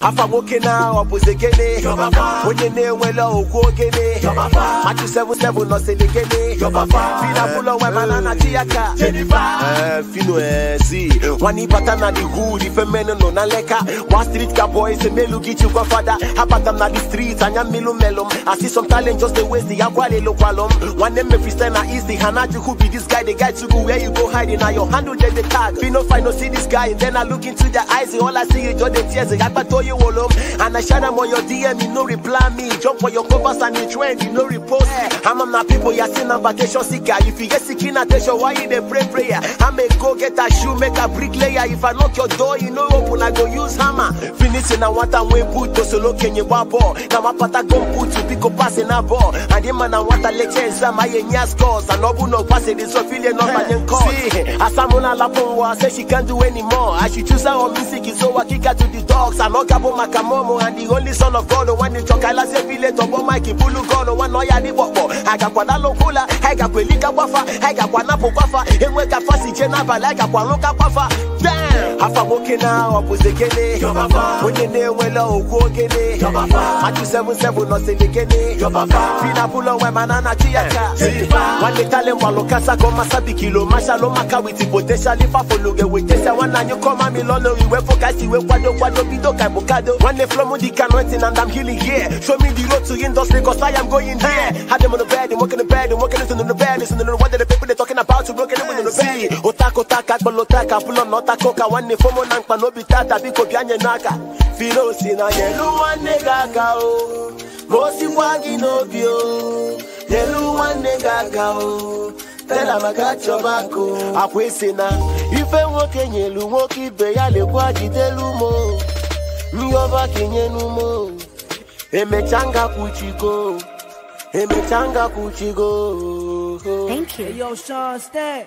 Afa woke now, opposite when you name well, go gene. Matthew 7:7, not say the gene. Fina full of banana tiaka. Fino, see, one ipatana the hood, if a man no naleka. One street car boys, a melu get you father. Hapatam na the streets, and I'm melum. I see some talent just the waste the aquale lokalum. One name me freestyle is the Hanaji who be this guy, the guy to go where you go hiding. Now your handle the tag. Fino find no see this guy, and then I look into their eyes, and all I see is just the tears. I told you all and I shout them on your DM, you no reply me. Jump for your covers and you trend, you no repost. I'm not people, you're still on vacation seeker. If you get seeking attention, why you they pray prayer? I may go get a shoe, make a bricklayer. If I knock your door, you know open, I go use hammer. Finishing I want and we put to solo can you ball. Now my pata go put to pick up passing a ball. And the man I want a lecture in some my scores. And no no passing this affiliate not my call. See, Asamona Lapon say she can't do anymore. I should choose her music, so I kick her to the dogs. I'm not Gabo Makamomo and the only son of God. When you talk, I last a village of Mikey Bulu God. One Noya Libopo. I got Guadalo Kula, I got Pelika Wafa, I got Guanapo Wafa, and wake up Fasi Jenaba like a Guanoka Wafa. Damn! Half a walking now, opposite Gene. When you name well, go Gene. Matthew 7:7, not say the Gene. Fina Pulo, where Manana Tiaka. One Italian Walokasa, Gomasabi Kilo, Mashalo Maka with the potential. If I follow the way, this one and you come, Milono, you went for Kasi, you went Quado Bido Kabukado. When they flow the canoting and I'm healing here. Show me the road to industry, cause I am going there. Had them on the bed, and working the bed, and working in the bed, listen to what the people they're talking about, to broken them in the bed. Otako Taka, Bolotaka, pull on Notakoka, one if Fomo Nanka, no Bitata, Biko Pianya Naka. Filo Sina, Yellow one negakao, Mosi Wagi no Bio, Yellow one negakao. Tell them I got your back. I'm wasting now. If I'm walking, you walk it, be a little quaddy delumo. Me over Kenyanumo. Emechanga Puchigo. Emechanga Puchigo. Thank you. Hey, yo, Sean Stack.